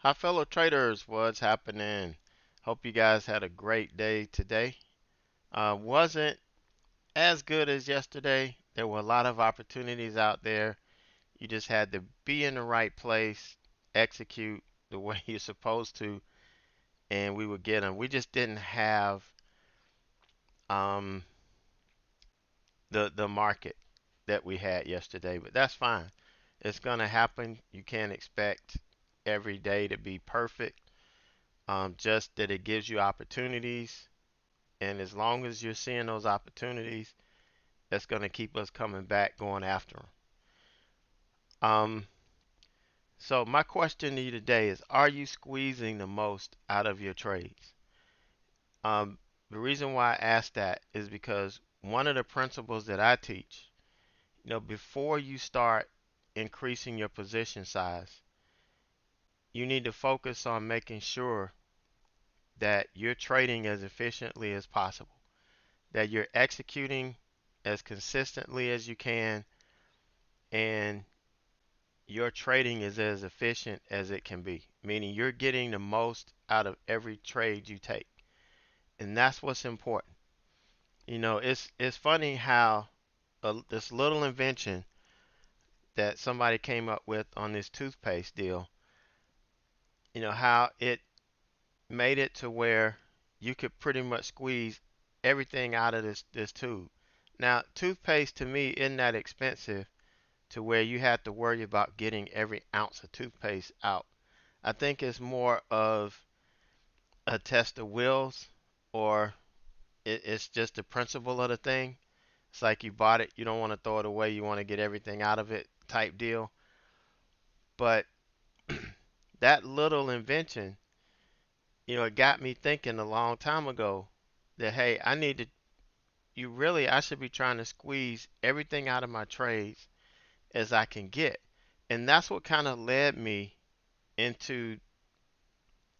Hi, fellow traders. What's happening? Hope you guys had a great day today. Wasn't as good as yesterday. There were a lot of opportunities out there. You just had to be in the right place, execute the way you're supposed to, and we would get them. We just didn't have um, the market that we had yesterday, but that's fine. It's gonna happen. You can't expect every day to be perfect. Just that it gives you opportunities. And as long as you're seeing those opportunities, that's going to keep us coming back, going after them. Um, so my question to you today is, are you squeezing the most out of your trades? The reason why I ask that is because one of the principles that I teach, before you start increasing your position size, you need to focus on making sure that you're trading as efficiently as possible, that you're executing as consistently as you can, and your trading is as efficient as it can be, meaning you're getting the most out of every trade you take. And that's what's important. It's funny how this little invention that somebody came up with on this toothpaste deal, how it made it to where you could pretty much squeeze everything out of this tube. Now, toothpaste to me isn't that expensive to where you have to worry about getting every ounce of toothpaste out. I think it's more of a test of wills, or it's just the principle of the thing. It's like you bought it, you don't want to throw it away, you want to get everything out of it type deal. But that little invention, it got me thinking a long time ago that, hey, I should be trying to squeeze everything out of my trades as I can get. And that's what kind of led me into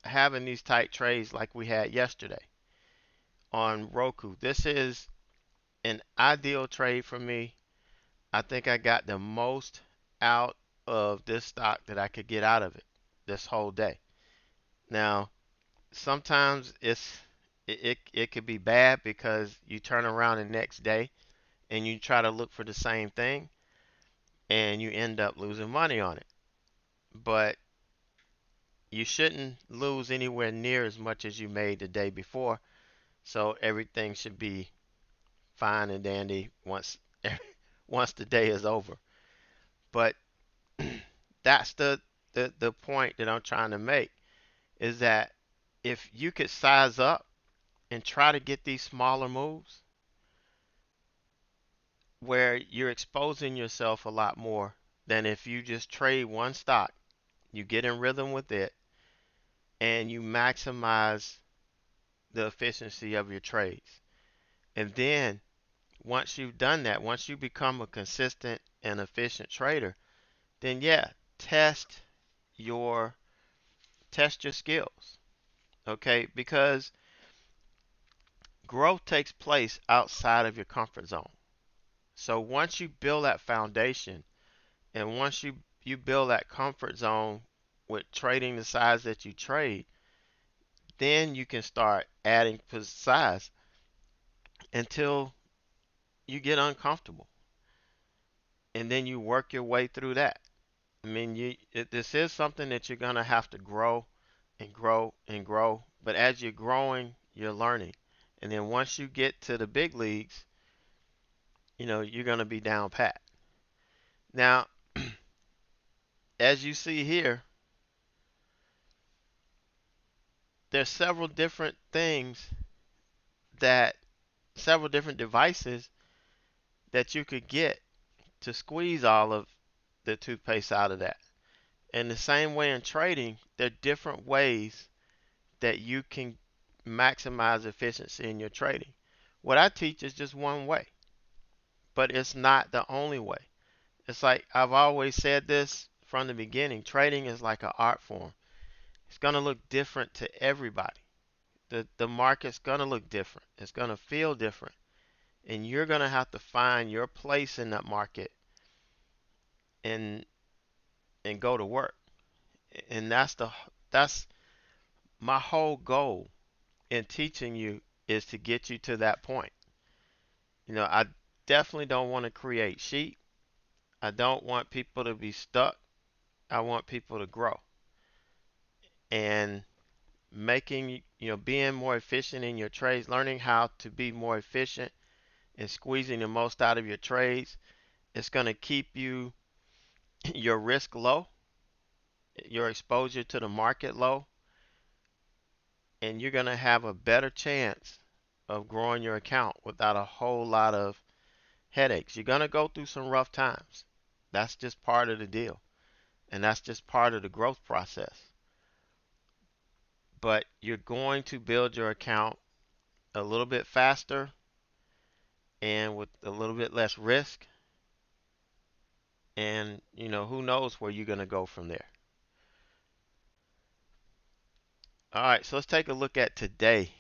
having these tight trades like we had yesterday on Roku. This is an ideal trade for me. I think I got the most out of this stock that I could get out of it this whole day. Now, sometimes it could be bad because you turn around the next day and you try to look for the same thing and you end up losing money on it. But you shouldn't lose anywhere near as much as you made the day before. So everything should be fine and dandy once the day is over. But that's the point that I'm trying to make, is that if you could size up and try to get these smaller moves where you're exposing yourself a lot more than if you just trade one stock, you get in rhythm with it, and you maximize the efficiency of your trades. And then once you've done that, once you become a consistent and efficient trader, then yeah, test your test your skills. Okay? Because growth takes place outside of your comfort zone. So once you build that foundation, and once you build that comfort zone with trading the size that you trade, then you can start adding size until you get uncomfortable, and then you work your way through that. I mean, this is something that you're gonna have to grow and grow and grow. But as you're growing, you're learning, and then once you get to the big leagues, you're gonna be down pat. Now, as you see here, there's that several different devices that you could get to squeeze all of the toothpaste out of that. And the same way in trading, there are different ways that you can maximize efficiency in your trading. What I teach is just one way, but it's not the only way. It's like I've always said this from the beginning, trading is like an art form. It's going to look different to everybody. The market's going to look different. It's going to feel different. And you're going to have to find your place in that market and and go to work. And that's my whole goal in teaching you is to get you to that point. I definitely don't want to create sheep. I don't want people to be stuck. I want people to grow. And making, being more efficient in your trades, learning how to be more efficient and squeezing the most out of your trades, it's going to keep your risk low, your exposure to the market low, and you're going to have a better chance of growing your account without a whole lot of headaches. You're going to go through some rough times. That's just part of the deal, and that's just part of the growth process. But you're going to build your account a little bit faster and with a little bit less risk. And, who knows where you're going to go from there. All right, so let's take a look at today.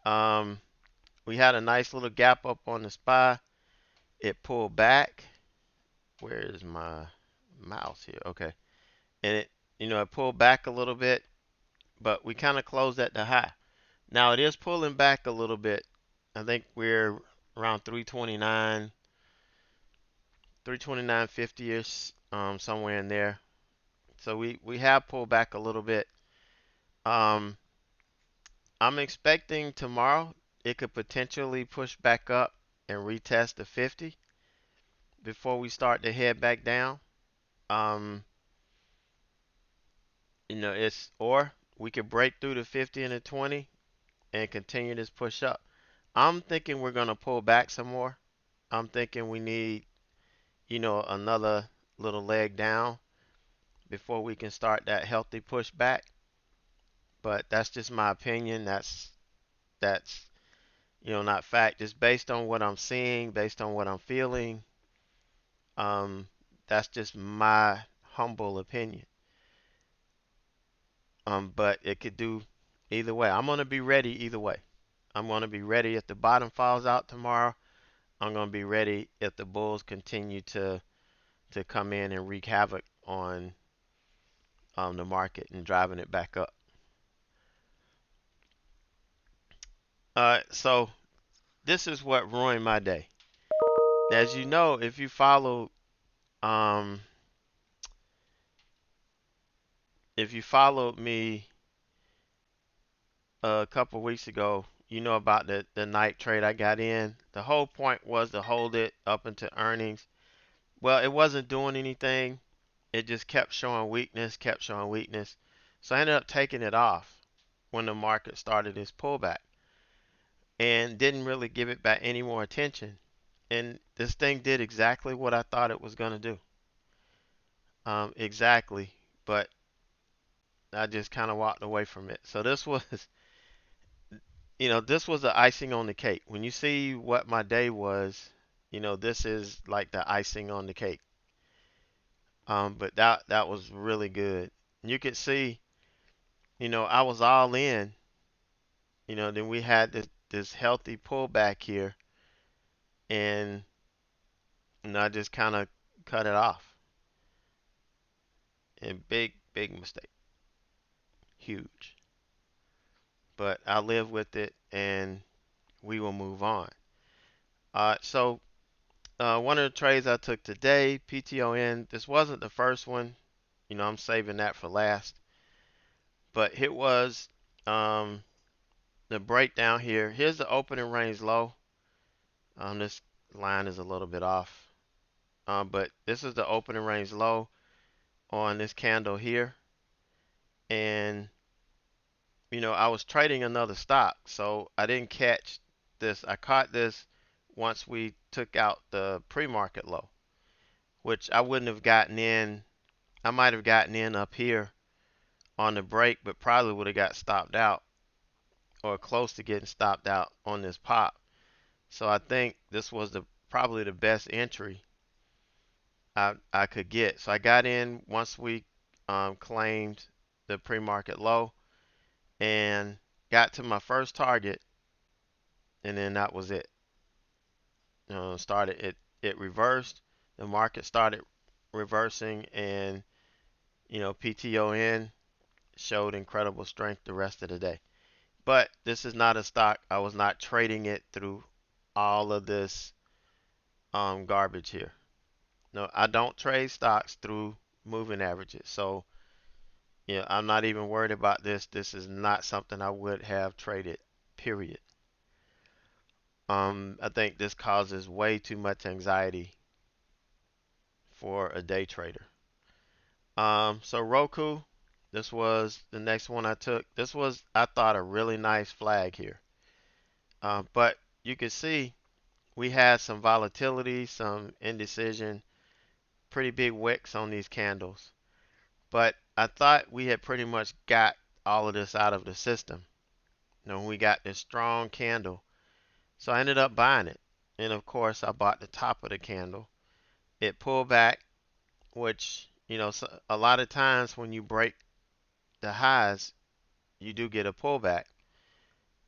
We had a nice little gap up on the SPY. It pulled back. Where is my mouse here? Okay. And it pulled back a little bit, but we kind of closed at the high. Now it is pulling back a little bit. I think we're around 329, 329.50ish, somewhere in there. So we have pulled back a little bit. Um, I'm expecting tomorrow it could potentially push back up and retest the 50 before we start to head back down. Um, it's or we could break through the 50 and the 20 and continue this push up. I'm thinking we're going to pull back some more. I'm thinking we need, another little leg down before we can start that healthy pushback. But that's just my opinion. That's not fact. Just based on what I'm seeing, based on what I'm feeling. Um, that's just my humble opinion. But it could do either way. I'm gonna be ready either way. I'm gonna be ready if the bottom falls out tomorrow. I'm gonna be ready if the bulls continue to come in and wreak havoc on the market and driving it back up. So this is what ruined my day. As you know, um, if you followed me a couple weeks ago, you know about the night trade I got in. The whole point was to hold it up into earnings. Well, it wasn't doing anything. It just kept showing weakness, kept showing weakness. So I ended up taking it off when the market started its pullback and didn't really give it back any more attention. And this thing did exactly what I thought it was going to do. Exactly. But I just kind of walked away from it. So this was, this was the icing on the cake. When you see what my day was, this is like the icing on the cake. But that was really good. You could see, I was all in. Then we had this healthy pullback here, and I just kind of cut it off. And big mistake, huge. But I live with it, and we will move on. So one of the trades I took today, PTON. This wasn't the first one. I'm saving that for last. But it was the breakdown here. Here's the opening range low. This line is a little bit off. But this is the opening range low on this candle here. And, I was trading another stock, so I didn't catch this. I caught this once we took out the pre-market low, which I wouldn't have gotten in. I might have gotten in up here on the break, but probably would have got stopped out or close to getting stopped out on this pop. So I think this was probably the best entry I could get. So I got in once we claimed the pre-market low and got to my first target, and then that was it. Started it reversed. The market started reversing, and PTON showed incredible strength the rest of the day. But this is not a stock. I was not trading it through all of this garbage here. No, I don't trade stocks through moving averages. So, yeah, I'm not even worried about this. This is not something I would have traded, period. I think this causes way too much anxiety for a day trader. So Roku, this was the next one I took. This was, I thought, a really nice flag here. But you can see we had some volatility, some indecision, pretty big wicks on these candles. But I thought we had pretty much got all of this out of the system. We got this strong candle. So I ended up buying it. And of course, I bought the top of the candle. It pulled back, which, a lot of times when you break the highs, you do get a pullback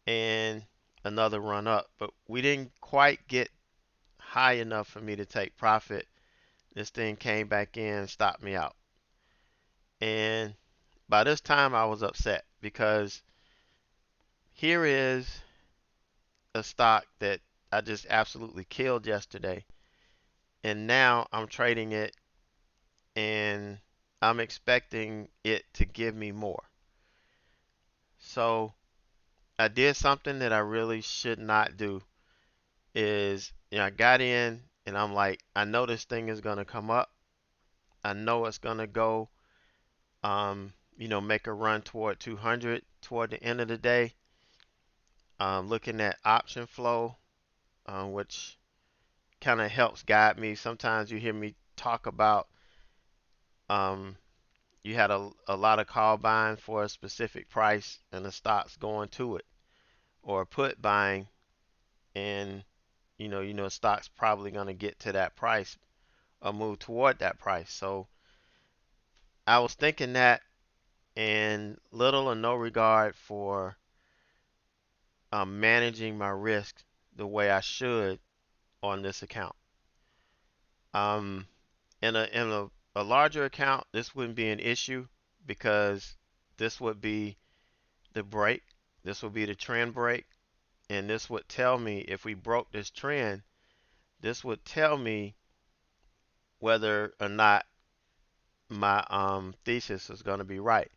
and another run up. But we didn't quite get high enough for me to take profit. This thing came back in and stopped me out. And by this time, I was upset because here is a stock that I just absolutely killed yesterday. And now I'm trading it and I'm expecting it to give me more. So I did something that I really should not do is, I got in and I'm like, I know this thing is going to come up. I know it's going to go, make a run toward 200 toward the end of the day. Looking at option flow, which kind of helps guide me. Sometimes you hear me talk about um, you had a lot of call buying for a specific price and the stock's going to it, or put buying and stock's probably going to get to that price or move toward that price. So I was thinking that, and little or no regard for managing my risk the way I should on this account. Um, in a larger account, this wouldn't be an issue because this would be the break. This would be the trend break, and this would tell me if we broke this trend. This would tell me whether or not my thesis is going to be right.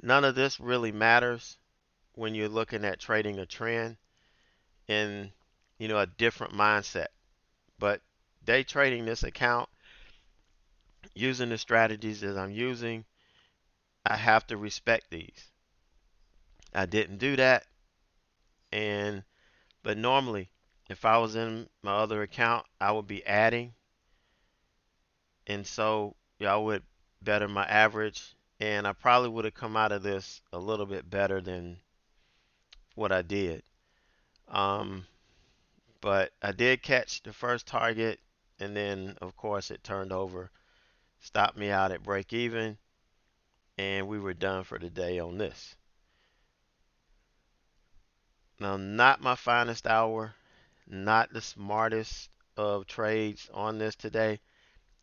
None of this really matters when you're looking at trading a trend in a different mindset. But day trading this account, using the strategies that I'm using, I have to respect these. I didn't do that, and but normally, if I was in my other account, I would be adding, and so I would better my average, and I probably would have come out of this a little bit better than what I did. Um, but I did catch the first target, and then of course it turned over, stopped me out at break even, and we were done for the day on this. Now, not my finest hour, not the smartest of trades on this today.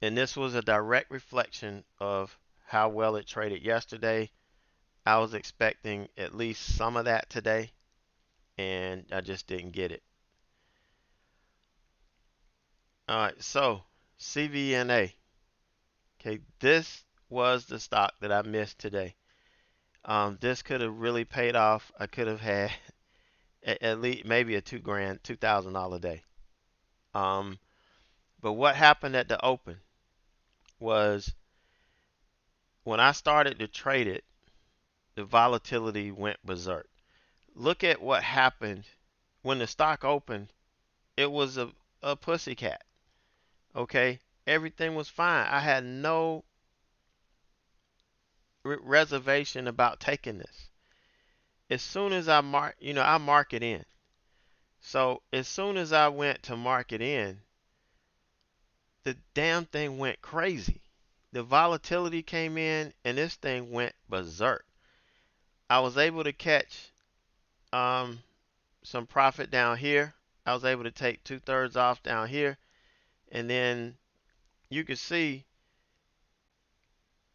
And this was a direct reflection of how well it traded yesterday. I was expecting at least some of that today, and I just didn't get it. All right, so CVNA. Okay, this was the stock that I missed today. This could have really paid off. I could have had at least maybe a $2,000 day. Um, but what happened at the open was when I started to trade it, the volatility went berserk. Look at what happened when the stock opened. It was a pussycat. Okay, everything was fine. I had no reservation about taking this. As soon as I mark it in. So as soon as I went to mark it in, the damn thing went crazy. The volatility came in and this thing went berserk. I was able to catch um, some profit down here. I was able to take 2/3 off down here. And then you can see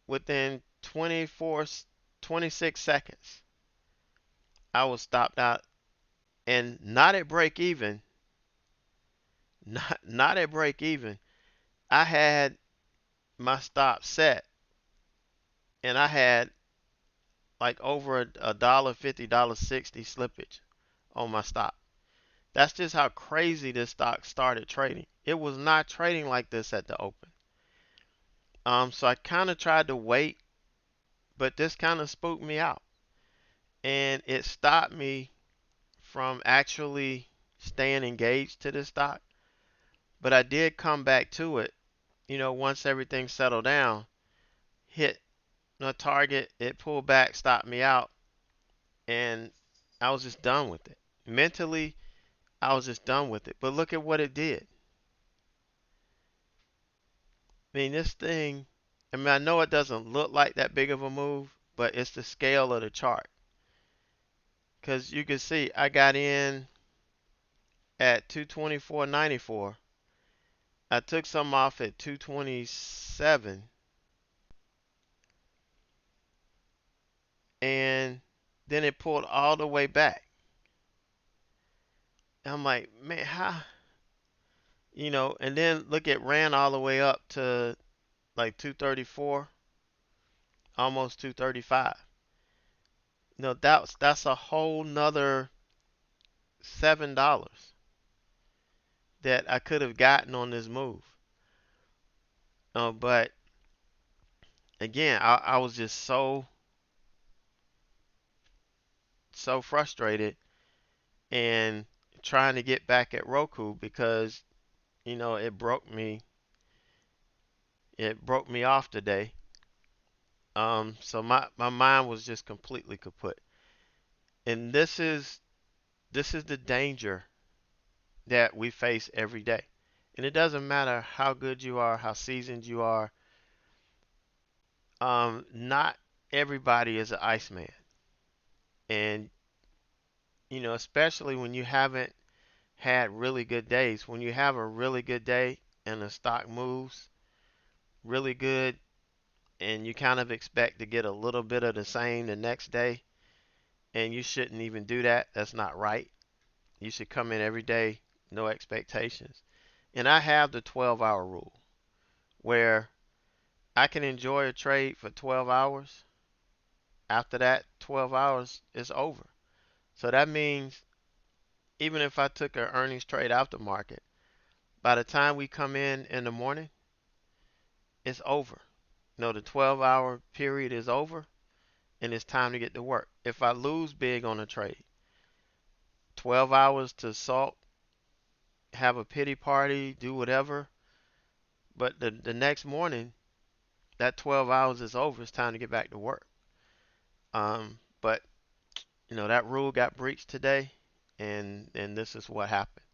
within 24 26 seconds, I was stopped out and not at break even, not at break even. I had my stop set and I had like over a dollar 50, $1.60 slippage on my stop. That's just how crazy this stock started trading. It was not trading like this at the open. So I kind of tried to wait, but this kind of spooked me out. And it stopped me from actually staying engaged to this stock. But I did come back to it, once everything settled down, hit the target, it pulled back, stopped me out, and I was just done with it. Mentally, I was just done with it. But look at what it did. I mean, this thing, I know it doesn't look like that big of a move, but it's the scale of the chart. Because you can see I got in at 224.94. I took some off at 227, and then it pulled all the way back. I'm like, man, how? And then look, it ran all the way up to like 234, almost 235. That's a whole nother $7 that I could have gotten on this move. But again, I was just so frustrated and trying to get back at Roku because it broke me. It broke me off today. So my mind was just completely kaput. And this is the danger that we face every day. And it doesn't matter how good you are, how seasoned you are. Not everybody is an Iceman. And especially when you haven't had really good days. When you have a really good day and the stock moves really good and you kind of expect to get a little bit of the same the next day, and you shouldn't even do that. That's not right. You should come in every day, no expectations. And I have the 12-hour rule where I can enjoy a trade for 12 hours. After that 12 hours is over. So that means even if I took an earnings trade out the market, by the time we come in the morning, it's over. The 12-hour period is over and it's time to get to work. If I lose big on a trade, 12 hours to sulk, have a pity party, do whatever, but the next morning, that 12 hours is over. It's time to get back to work. But that rule got breached today, and this is what happened.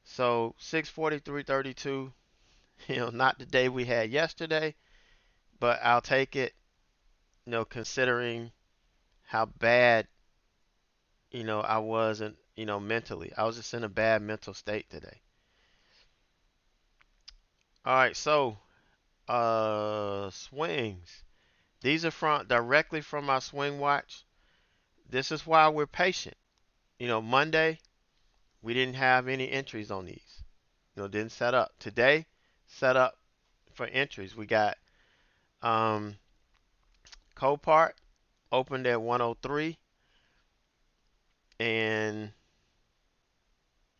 So 643.32, not the day we had yesterday, but I'll take it, considering how bad, I was and mentally. I was just in a bad mental state today. All right, so swings. These are directly from my swing watch. This is why we're patient. Monday, we didn't have any entries on these. Didn't set up. Today, set up for entries. We got Copart opened at 103, and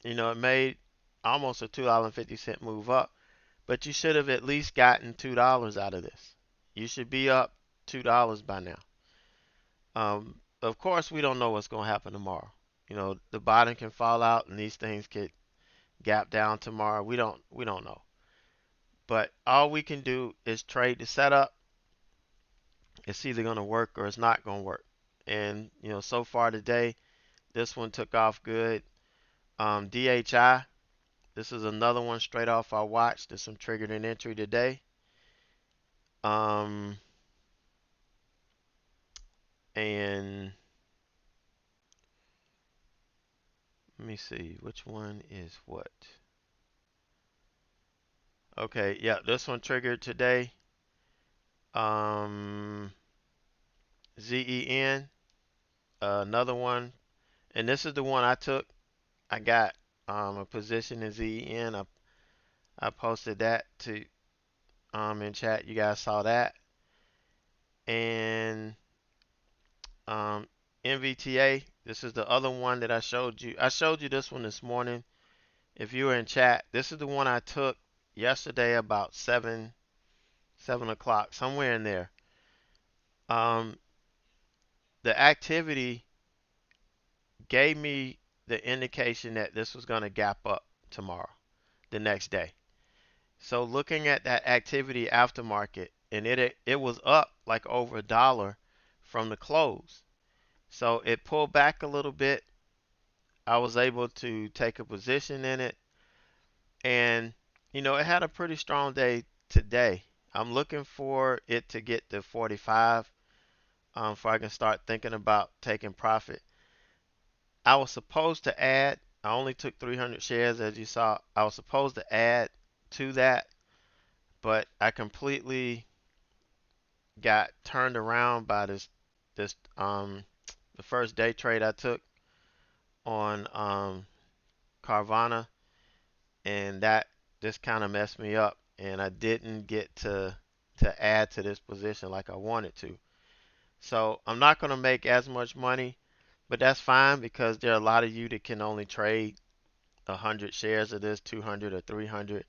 it made almost a $2.50 move up. But you should have at least gotten $2 out of this. You should be up $2 by now. Of course, we don't know what's going to happen tomorrow. The bottom can fall out, and these things could gap down tomorrow. We don't know. But all we can do is trade the setup. It's either going to work or it's not going to work. And so far today, this one took off good. DHI, this is another one straight off our watch. There's some triggered an entry today. And let me see, which one is what? Okay, yeah, this one triggered today. ZEN, another one, and this is the one I took. I got a position in ZEN. I posted that to in chat. You guys saw that. And NVTA, this is the other one that I showed you. I showed you this one this morning. If you were in chat, this is the one I took yesterday about 7 o'clock, somewhere in there. Um, the activity gave me the indication that this was going to gap up tomorrow, the next day. So looking at that activity aftermarket, and it was up like over $1 from the close. So it pulled back a little bit. I was able to take a position in it, and it had a pretty strong day today. I'm looking for it to get to 45 before I can start thinking about taking profit. I was supposed to add, I only took 300 shares as you saw. I was supposed to add to that, but I completely got turned around by this the first day trade I took on Carvana, and that just kind of messed me up, and I didn't get to add to this position like I wanted to. So I'm not going to make as much money, but that's fine because there are a lot of you that can only trade 100 shares of this, 200 or 300.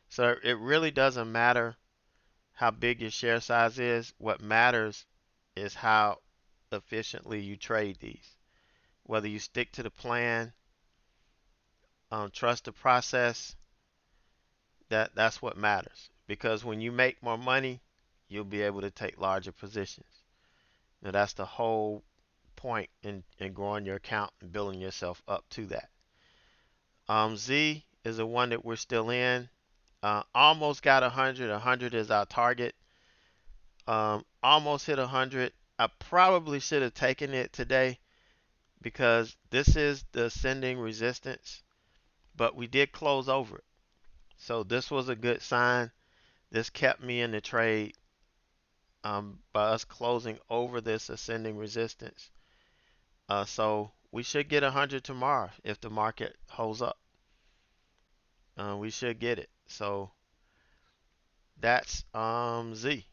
So it really doesn't matter how big your share size is. What matters is how efficiently you trade these. Whether you stick to the plan, trust the process, that's what matters. Because when you make more money, you'll be able to take larger positions. Now that's the whole point in growing your account and building yourself up to that. Z is the one that we're still in. Almost got 100. 100 is our target. Almost hit 100. I probably should have taken it today because this is the ascending resistance, but we did close over it. So this was a good sign. This kept me in the trade by us closing over this ascending resistance. So we should get 100 tomorrow if the market holds up. We should get it. So that's Z.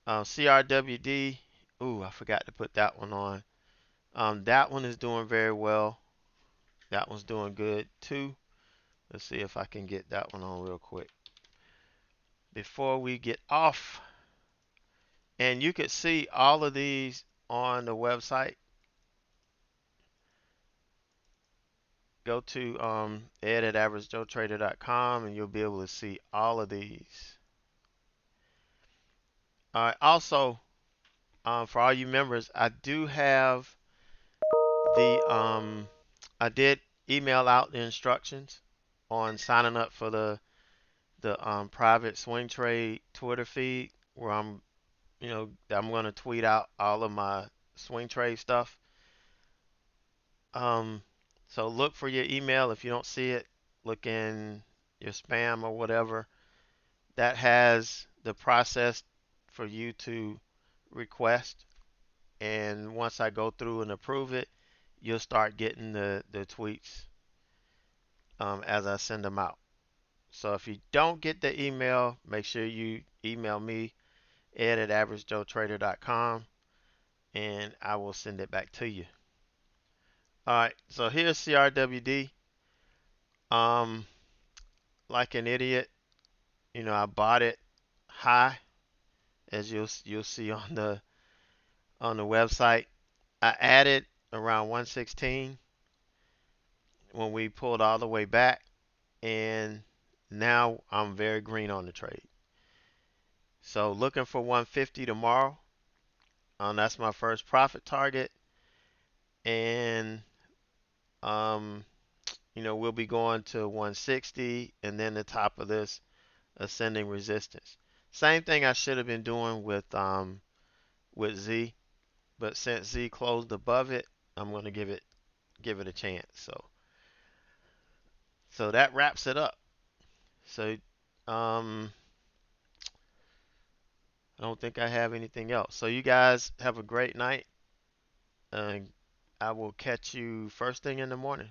CRWD. Ooh, I forgot to put that one on. That one is doing very well. That one's doing good too. Let's see if I can get that one on real quick before we get off. And you could see all of these on the website. Go to ed at AverageJoeTrader.com and you'll be able to see all of these. All right. Also, for all you members, I do have I did email out the instructions on signing up for the private swing trade Twitter feed where I'm going to tweet out all of my swing trade stuff. So look for your email. If you don't see it, look in your spam or whatever. That has the process for you to request. And once I go through and approve it, you'll start getting the tweets as I send them out. So if you don't get the email, make sure you email me, ed at AverageJoeTrader.com, and I will send it back to you. All right, so here's CRWD. Like an idiot, I bought it high, as you'll see on the website. I added around 116 when we pulled all the way back, and now I'm very green on the trade. So looking for 150 tomorrow. That's my first profit target, and we'll be going to 160 and then the top of this ascending resistance. Same thing I should have been doing with Z, but since Z closed above it, I'm going to give it a chance. So that wraps it up. So I don't think I have anything else. So you guys have a great night, and I will catch you first thing in the morning.